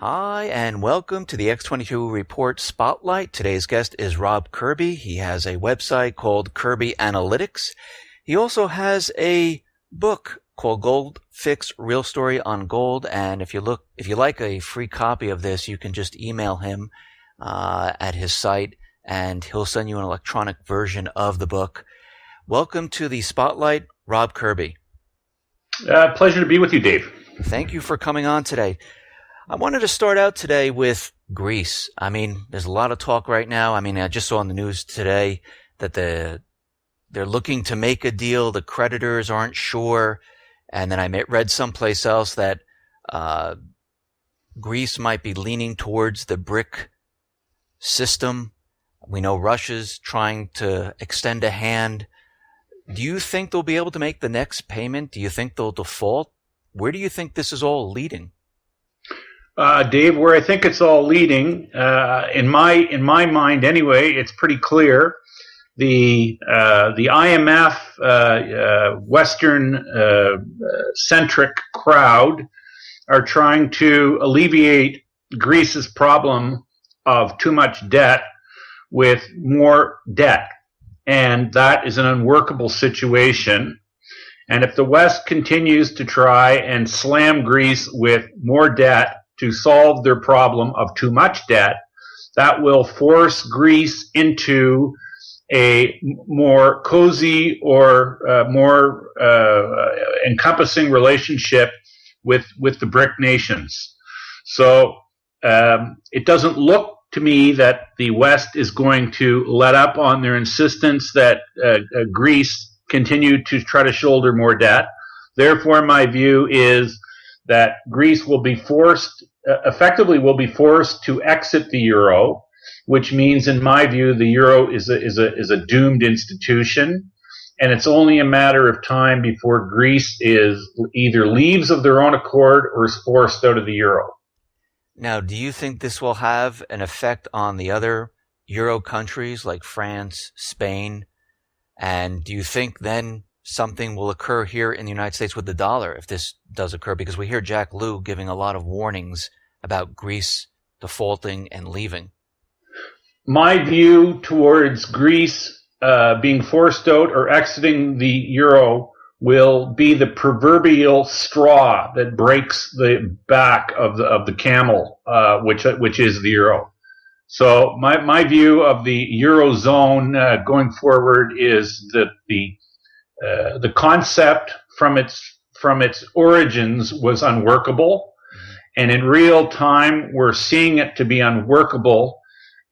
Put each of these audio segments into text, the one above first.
Hi, and welcome to the X22 Report Spotlight. Today's guest is Rob Kirby. He has a website called Kirby Analytics. He also has a book called Gold Fix: Real Story on Gold. And if you like a free copy of this, you can just email him at his site, and he'll send you an electronic version of the book. Welcome to the Spotlight, Rob Kirby. Pleasure to be with you, Dave. Thank you for coming on today. I wanted to start out today with Greece. I mean, there's a lot of talk right now. I mean, I just saw on the news today that they're looking to make a deal. The creditors aren't sure. And then I read someplace else that Greece might be leaning towards the BRIC system. We know Russia's trying to extend a hand. Do you think they'll be able to make the next payment? Do you think they'll default? Where do you think this is all leading? Dave, where I think it's all leading, in my mind anyway, it's pretty clear. The IMF Western centric crowd are trying to alleviate Greece's problem of too much debt with more debt, and that is an unworkable situation. And if the West continues to try and slam Greece with more debt to solve their problem of too much debt, that will force Greece into a more cozy or more encompassing relationship with the BRIC nations. So it doesn't look to me that the West is going to let up on their insistence that Greece continue to try to shoulder more debt. Therefore, my view is that Greece will be forced to exit the euro, which means, in my view, the euro is a doomed institution, and it's only a matter of time before Greece is either leaves of their own accord or is forced out of the euro. Now, do you think this will have an effect on the other euro countries like France, Spain? And do you think then something will occur here in the United States with the dollar if this does occur? Because we hear Jack Lew giving a lot of warnings about Greece defaulting and leaving. My view towards Greece being forced out or exiting the euro will be the proverbial straw that breaks the back of the camel, which is the euro. So my view of the eurozone going forward is that the concept from its origins was unworkable, and in real time we're seeing it to be unworkable.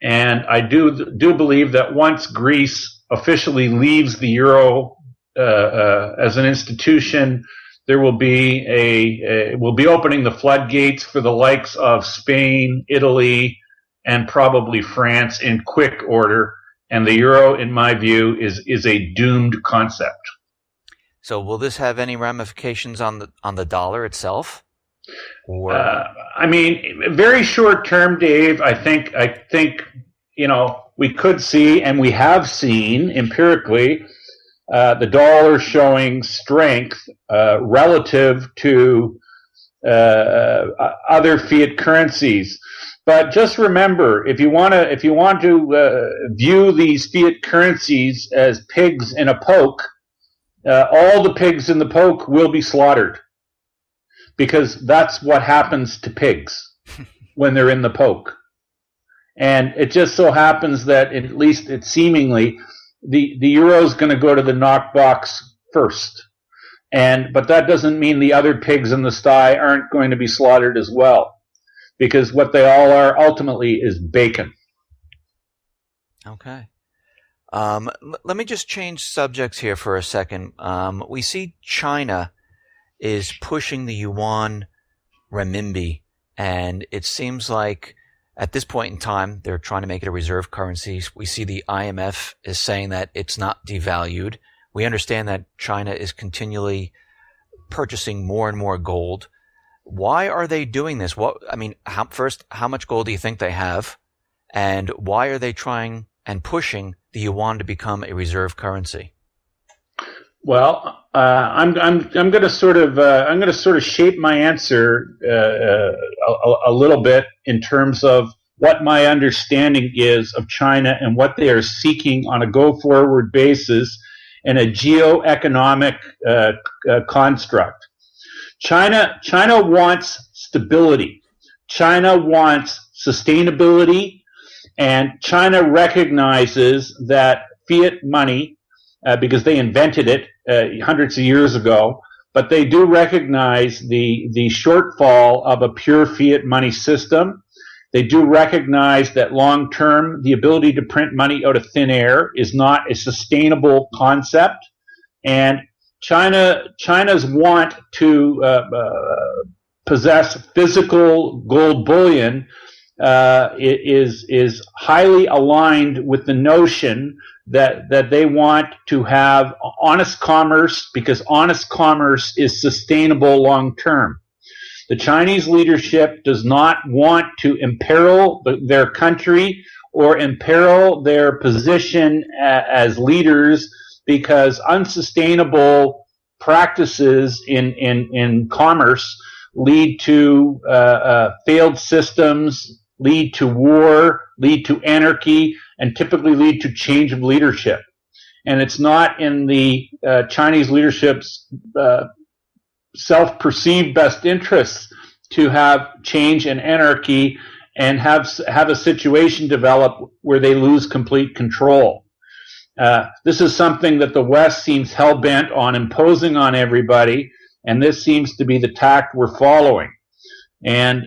And I do believe that once Greece officially leaves the euro as an institution, there will be we'll be opening the floodgates for the likes of Spain, Italy, and probably France in quick order. And the euro, in my view, is a doomed concept. So will this have any ramifications on the dollar itself? Or I mean, very short term, Dave. I think we could see, and we have seen empirically, the dollar showing strength relative to other fiat currencies. But just remember, if you want to view these fiat currencies as pigs in a poke, all the pigs in the poke will be slaughtered, because that's what happens to pigs when they're in the poke. And it just so happens that, at least it's seemingly, the euro is going to go to the knock box first. But that doesn't mean the other pigs in the sty aren't going to be slaughtered as well, because what they all are ultimately is bacon. Okay. Let me just change subjects here for a second. We see China is pushing the yuan renminbi, and it seems like at this point in time they're trying to make it a reserve currency. We see the IMF is saying that it's not devalued. We understand that China is continually purchasing more and more gold. Why are they doing this? How much gold do you think they have? And why are they trying and pushing the yuan to become a reserve currency? Well, I'm going to sort of shape my answer a little bit in terms of what my understanding is of China and what they are seeking on a go-forward basis in a geo-economic construct. China wants stability. China wants sustainability, and China recognizes that fiat money, because they invented it hundreds of years ago, but they do recognize the shortfall of a pure fiat money system. They do recognize that long term, the ability to print money out of thin air is not a sustainable concept, and China's want to possess physical gold bullion is highly aligned with the notion that they want to have honest commerce, because honest commerce is sustainable long term. The Chinese leadership does not want to imperil their country or imperil their position as leaders, because unsustainable practices in commerce lead to failed systems, lead to war, lead to anarchy, and typically lead to change of leadership. And it's not in the Chinese leadership's self-perceived best interests to have change and anarchy and have a situation develop where they lose complete control. This is something that the West seems hell-bent on imposing on everybody, and this seems to be the tact we're following. And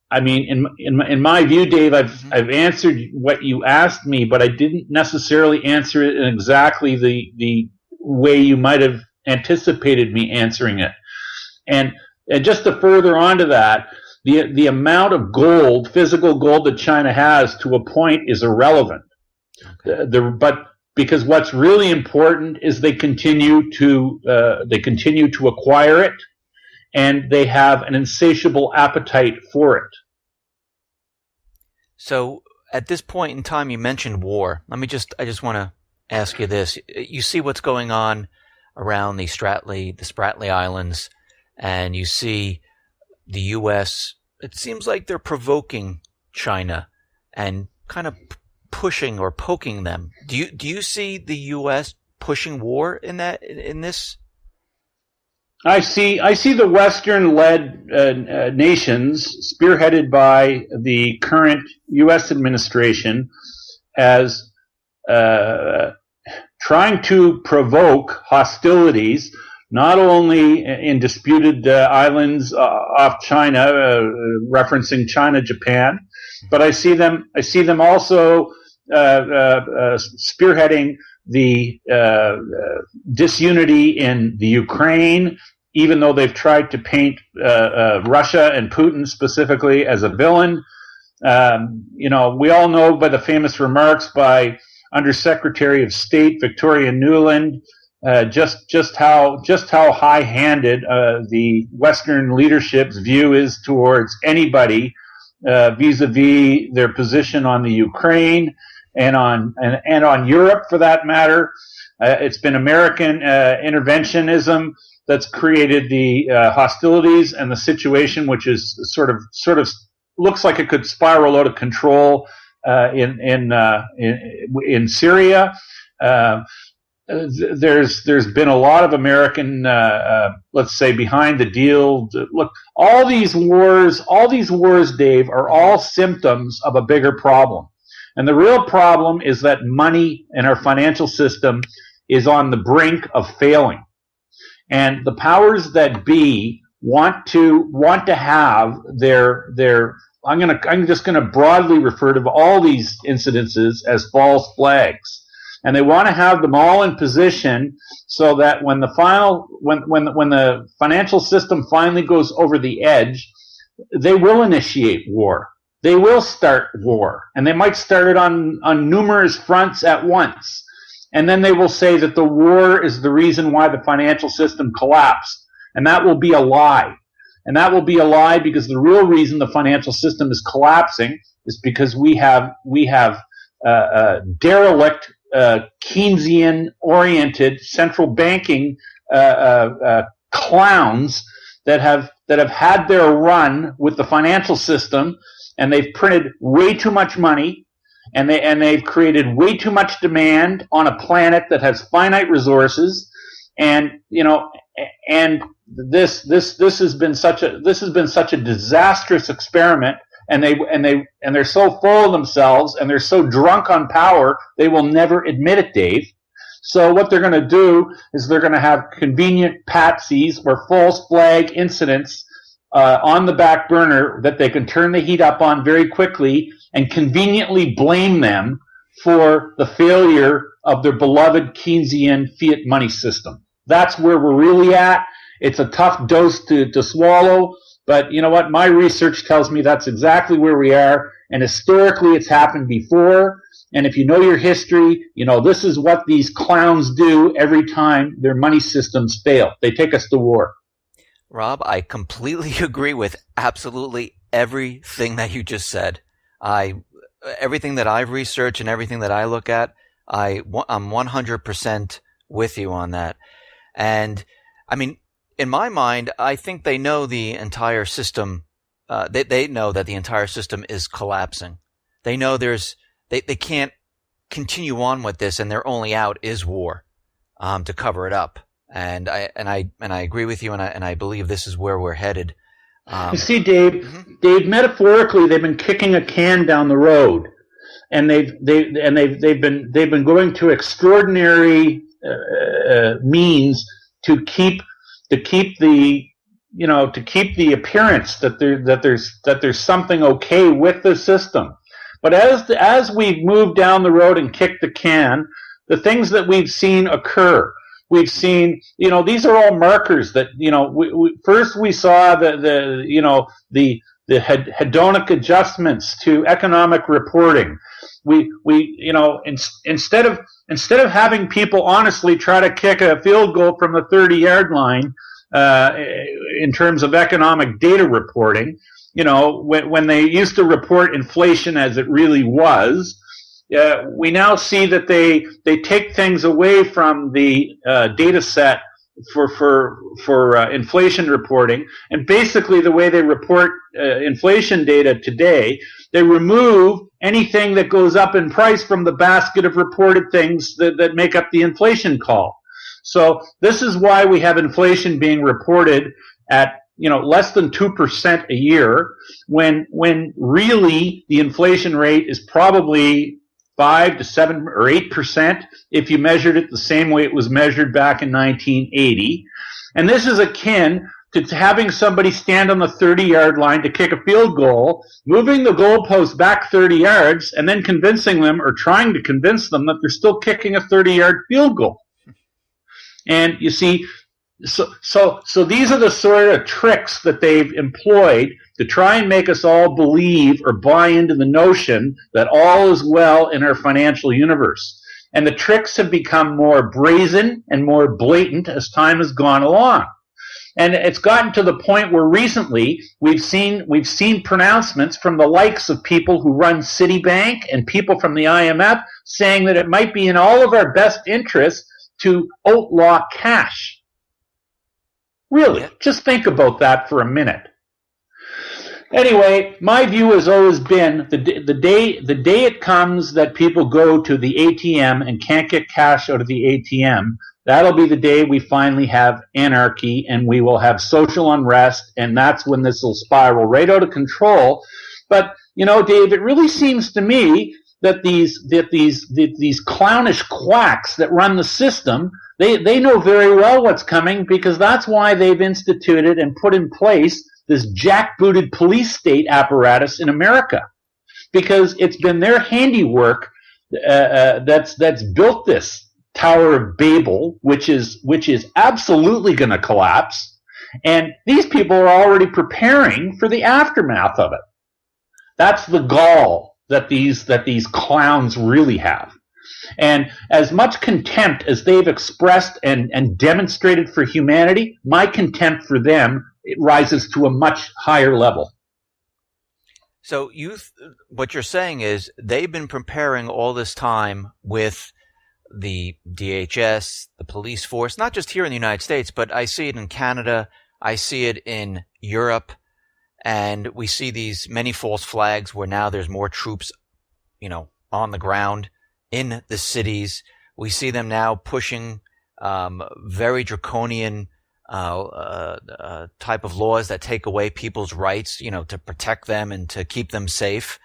I mean, in my view, Dave, I've answered what you asked me, but I didn't necessarily answer it in exactly the way you might have anticipated me answering it. And just to further on to that, the amount of gold, physical gold that China has to a point is irrelevant. Okay. But because what's really important is they continue to acquire it, and they have an insatiable appetite for it. So at this point in time, you mentioned war. I just want to ask you this. You see what's going on around the Spratly Islands, and you see the U.S., it seems like they're provoking China and kind of pushing or poking them. Do you see the U.S. pushing war in this? I see the Western-led nations, spearheaded by the current U.S. administration, as trying to provoke hostilities, not only in disputed islands off China, referencing China, Japan, but I see them also spearheading the disunity in the Ukraine, even though they've tried to paint Russia and Putin specifically as a villain. We all know by the famous remarks by Undersecretary of State Victoria Nuland just how high-handed the Western leadership's view is towards anybody vis-a-vis their position on the Ukraine and on Europe, for that matter. It's been American interventionism that's created the hostilities and the situation, which is sort of looks like it could spiral out of control in Syria. There's been a lot of American, let's say, behind the deal. Look, all these wars, Dave, are all symptoms of a bigger problem. And the real problem is that money in our financial system is on the brink of failing. And the powers that be want to have their I'm just gonna broadly refer to all these incidences as false flags. And they want to have them all in position so that when the financial system finally goes over the edge, they will initiate war. They will start war, and they might start it on numerous fronts at once. And then they will say that the war is the reason why the financial system collapsed, and that will be a lie. And that will be a lie because the real reason the financial system is collapsing is because we have derelict, Keynesian-oriented central banking clowns that have had their run with the financial system, and they've printed way too much money, and they've created way too much demand on a planet that has finite resources, and this has been such a disastrous experiment, and they're so full of themselves, and they're so drunk on power, they will never admit it, Dave. So what they're going to do is they're going to have convenient patsies or false flag incidents on the back burner that they can turn the heat up on very quickly and conveniently blame them for the failure of their beloved Keynesian fiat money system. That's where we're really at. It's a tough dose to swallow, but you know what? My research tells me that's exactly where we are, and historically it's happened before. And if you know your history, you know this is what these clowns do every time their money systems fail. They take us to war. Rob, I completely agree with absolutely everything that you just said. Everything that I've researched and everything that I look at, I'm 100% with you on that. And I mean, in my mind, I think they know the entire system. They know that the entire system is collapsing. They know they can't continue on with this, and their only out is war, to cover it up. And I agree with you, and I believe this is where we're headed. You see, Dave, metaphorically, they've been kicking a can down the road, and they've been going to extraordinary means to keep the appearance that there's something okay with the system. But as we've moved down the road and kicked the can, the things that we've seen occur. We've seen, these are all markers that, first we saw the hedonic adjustments to economic reporting. Instead of having people honestly try to kick a field goal from the 30-yard line, in terms of economic data reporting, when they used to report inflation as it really was, we now see that they take things away from the data set for inflation reporting, and basically the way they report inflation data today, they remove anything that goes up in price from the basket of reported things that make up the inflation call. So this is why we have inflation being reported at less than 2% a year, when really the inflation rate is probably 5 to 7 or 8% if you measured it the same way it was measured back in 1980. And this is akin to having somebody stand on the 30-yard line to kick a field goal, moving the goalpost back 30 yards, and then convincing them or trying to convince them that they're still kicking a 30-yard field goal. And you see, so these are the sort of tricks that they've employed to try and make us all believe or buy into the notion that all is well in our financial universe. And the tricks have become more brazen and more blatant as time has gone along. And it's gotten to the point where recently we've seen pronouncements from the likes of people who run Citibank and people from the IMF saying that it might be in all of our best interests to outlaw cash. Really, just think about that for a minute. Anyway, my view has always been the day it comes that people go to the ATM and can't get cash out of the ATM, that'll be the day we finally have anarchy and we will have social unrest, and that's when this will spiral right out of control. But Dave, it really seems to me that these clownish quacks that run the system, they know very well what's coming, because that's why they've instituted and put in place this jackbooted police state apparatus in America, because it's been their handiwork that's built this Tower of Babel, which is absolutely going to collapse, and these people are already preparing for the aftermath of it. That's the gall that these clowns really have. And as much contempt as they've expressed and demonstrated for humanity, my contempt for them, it rises to a much higher level. So what you're saying is they've been preparing all this time with the DHS, the police force, not just here in the United States, but I see it in Canada, I see it in Europe, and we see these many false flags where now there's more troops, on the ground in the cities. We see them now pushing very draconian type of laws that take away people's rights, to protect them and to keep them safe.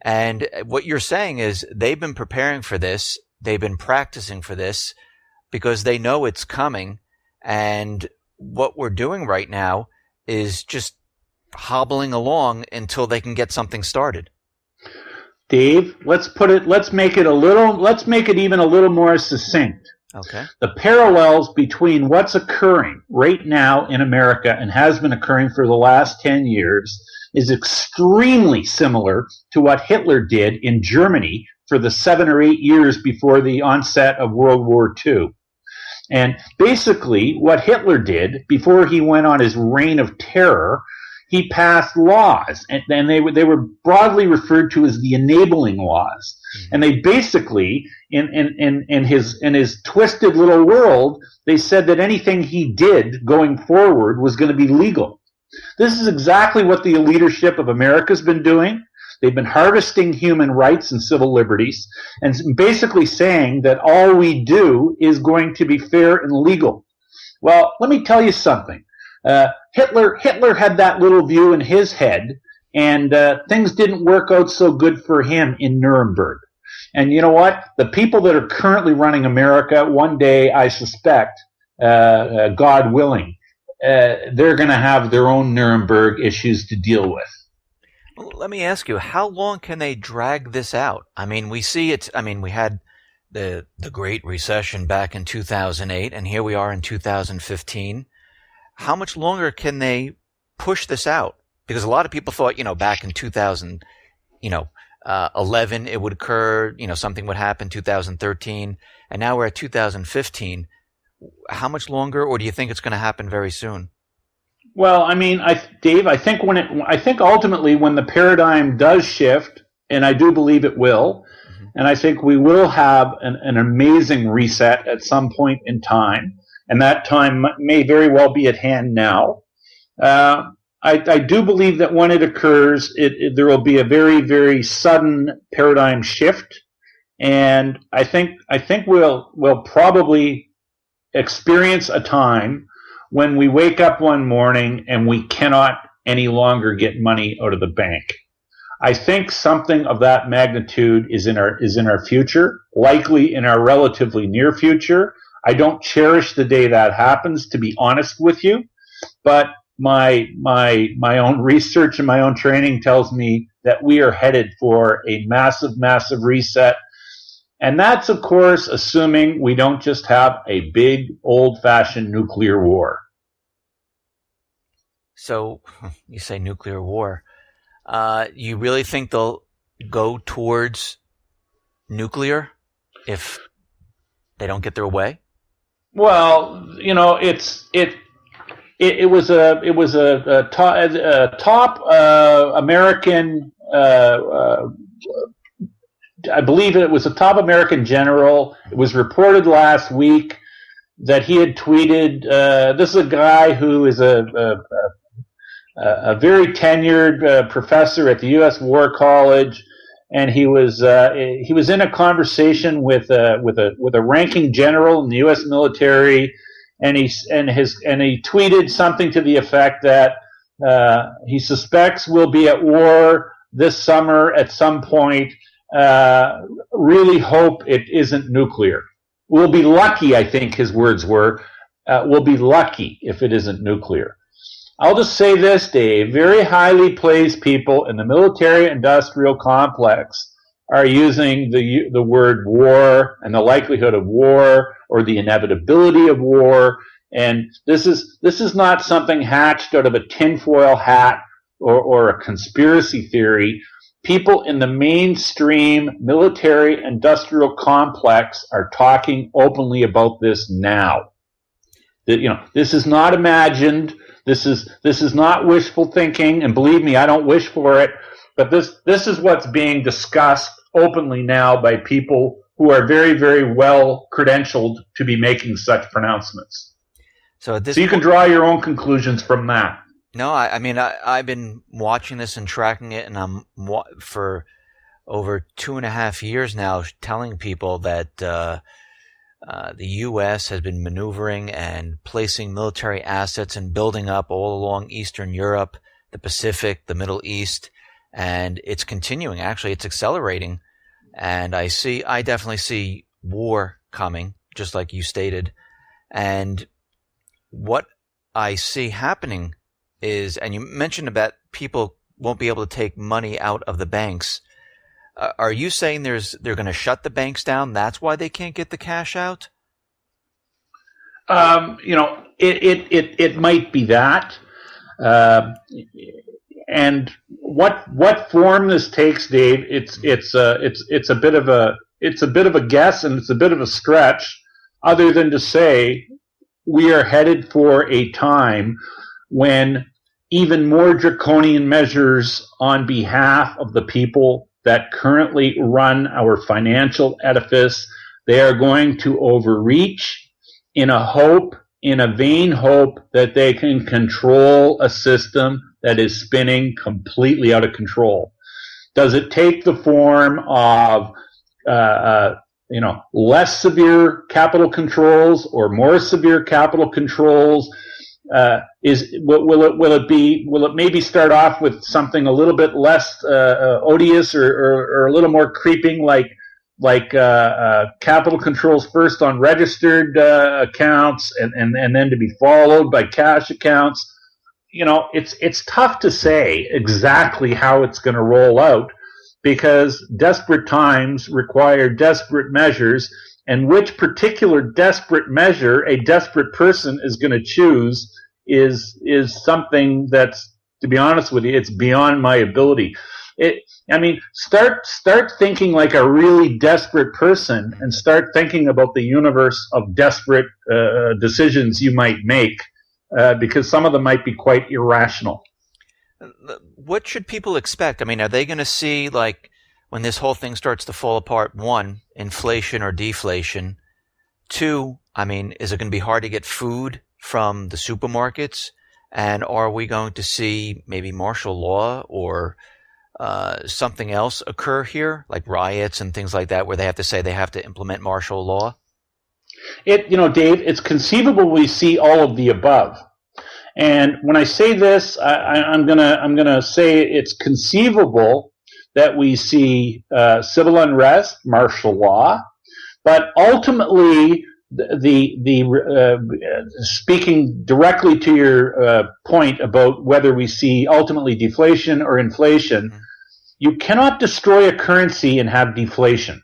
And what you're saying is they've been preparing for this. They've been practicing for this because they know it's coming. And what we're doing right now is just hobbling along until they can get something started. Dave, let's make it even a little more succinct. Okay. The parallels between what's occurring right now in America and has been occurring for the last 10 years is extremely similar to what Hitler did in Germany for the 7 or 8 years before the onset of World War II. And basically, what Hitler did before he went on his reign of terror, he passed laws, and they were broadly referred to as the enabling laws. And they basically, in his twisted little world, they said that anything he did going forward was going to be legal. This is exactly what the leadership of America's been doing. They've been harvesting human rights and civil liberties and basically saying that all we do is going to be fair and legal. Well, let me tell you something. Hitler had that little view in his head, and things didn't work out so good for him in Nuremberg. And you know what? The people that are currently running America, one day, I suspect, God willing, they're going to have their own Nuremberg issues to deal with. Well, let me ask you, how long can they drag this out? I mean, we see it. I mean, we had the Great Recession back in 2008, and here we are in 2015. How much longer can they push this out? Because a lot of people thought, back in 2011 it would occur, something would happen 2013, and now we're at 2015. How much longer, or do you think it's going to happen very soon? Well, I mean, Dave, I think ultimately when the paradigm does shift, and I do believe it will, and I think we will have an amazing reset at some point in time, and that time may very well be at hand now. I do believe that when it occurs, there will be a very, very sudden paradigm shift, and I think we'll probably experience a time when we wake up one morning and we cannot any longer get money out of the bank. I think something of that magnitude is in our future, likely in our relatively near future. I don't cherish the day that happens, to be honest with you, but my own research and my own training tells me that we are headed for a massive, massive reset. And that's, of course, assuming we don't just have a big, old-fashioned nuclear war. So, you say nuclear war. You really think they'll go towards nuclear if they don't get their way? Well, it was a top American. I believe it was a top American general. It was reported last week that he had tweeted. This is a guy who is a very tenured professor at the U.S. War College, and he was in a conversation with a ranking general in the U.S. military, and he tweeted something to the effect that he suspects we'll be at war this summer at some point. Really hope it isn't nuclear. We'll be lucky, I think his words were. We'll be lucky if it isn't nuclear. I'll just say this, Dave. Very highly placed people in the military-industrial complex are using the word war and the likelihood of war or the inevitability of war. And this is not something hatched out of a tinfoil hat or a conspiracy theory. People in the mainstream military-industrial complex are talking openly about this now. This is not imagined. This is not wishful thinking, and believe me, I don't wish for it. But this is what's being discussed openly now by people who are very, very well credentialed to be making such pronouncements. So you can draw your own conclusions from that. No, I mean, I've been watching this and tracking it, and I'm for over 2.5 years now telling people that the U.S. has been maneuvering and placing military assets and building up all along Eastern Europe, the Pacific, the Middle East, and it's continuing. Actually, it's accelerating, and I definitely see war coming, just like you stated, and what I see happening is, and you mentioned about people won't be able to take money out of the banks. Are you saying they're going to shut the banks down? That's why they can't get the cash out? It might be that. And what form this takes, Dave, it's a bit of a guess, and it's a bit of a stretch, other than to say we are headed for a time when even more draconian measures on behalf of the people that currently run our financial edifice, they are going to overreach in a vain hope that they can control a system that is spinning completely out of control. Does it take the form of less severe capital controls or more severe capital controls? Will it maybe start off with something a little bit less odious or a little more creeping, like capital controls first on registered accounts and then to be followed by cash accounts? It's tough to say exactly how it's going to roll out, because desperate times require desperate measures, and which particular desperate measure a desperate person is going to choose is something that's, to be honest with you, it's beyond my ability. Start thinking like a really desperate person, and start thinking about the universe of desperate decisions you might make, because some of them might be quite irrational. What should people expect? I mean, are they going to see, like, when this whole thing starts to fall apart, 1, inflation or deflation? 2, I mean, is it going to be hard to get food from the supermarkets? And are we going to see maybe martial law or something else occur here, like riots and things like that, where they have to say they have to implement martial law? Dave, it's conceivable we see all of the above. And when I say this, I'm gonna say it's conceivable that we see civil unrest, martial law, but ultimately, speaking directly to your point about whether we see ultimately deflation or inflation, you cannot destroy a currency and have deflation.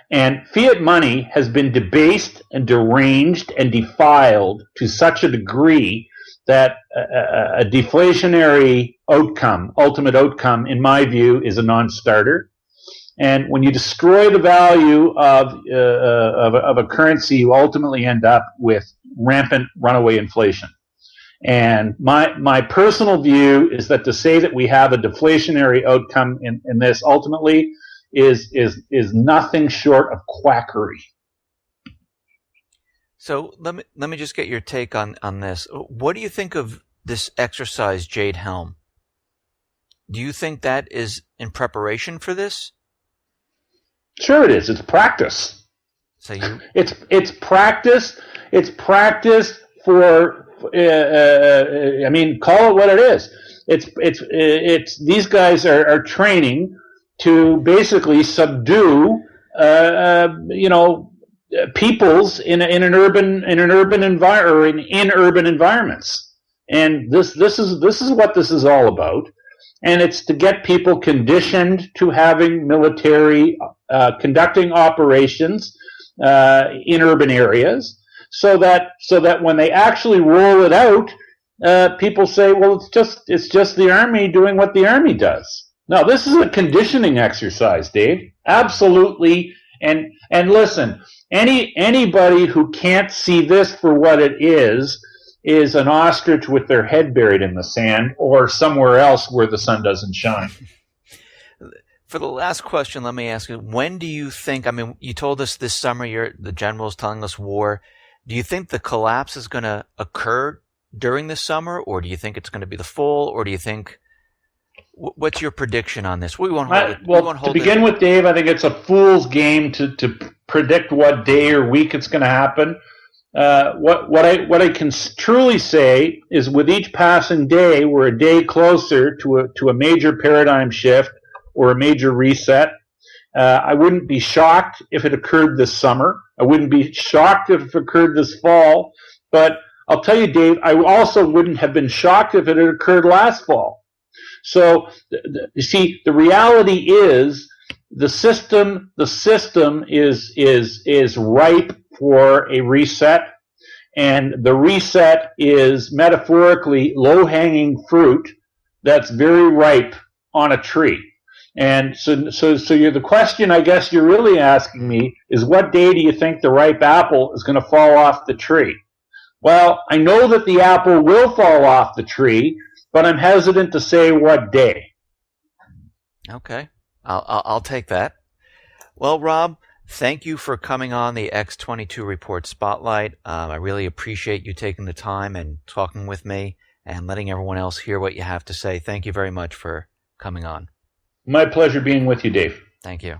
And fiat money has been debased and deranged and defiled to such a degree that a deflationary ultimate outcome, in my view, is a non-starter. And when you destroy the value of a currency, you ultimately end up with rampant runaway inflation. And my personal view is that to say that we have a deflationary outcome in this ultimately is nothing short of quackery. So let me just get your take on this. What do you think of this exercise, Jade Helm? Do you think that is in preparation for this? Sure, it is. It's practice. So it's practice. It's practice for. Call it what it is. It's these guys are training to basically subdue peoples in urban environments, and this is what this is all about, and it's to get people conditioned to having military conducting operations in urban areas, so that when they actually roll it out, people say, well, it's just the army doing what the army does. No, this is a conditioning exercise, Dave. Absolutely. And listen, anybody who can't see this for what it is an ostrich with their head buried in the sand or somewhere else where the sun doesn't shine. For the last question, let me ask you, when do you think, I mean, you told us this summer the general's telling us war. Do you think the collapse is going to occur during the summer, or do you think it's going to be the fall, or do you think, what's your prediction on this? We won't hold it. Well, to begin with, Dave, I think it's a fool's game to predict what day or week it's going to happen. What I can truly say is, with each passing day, we're a day closer to a major paradigm shift or a major reset. I wouldn't be shocked if it occurred this summer. I wouldn't be shocked if it occurred this fall. But I'll tell you, Dave, I also wouldn't have been shocked if it had occurred last fall. So, you see, the reality is the system is ripe for a reset, and the reset is metaphorically low-hanging fruit that's very ripe on a tree. And so the question I guess you're really asking me is, what day do you think the ripe apple is going to fall off the tree? Well, I know that the apple will fall off the tree, but I'm hesitant to say what day. Okay, I'll take that. Well, Rob, thank you for coming on the X22 Report Spotlight. I really appreciate you taking the time and talking with me and letting everyone else hear what you have to say. Thank you very much for coming on. My pleasure being with you, Dave. Thank you.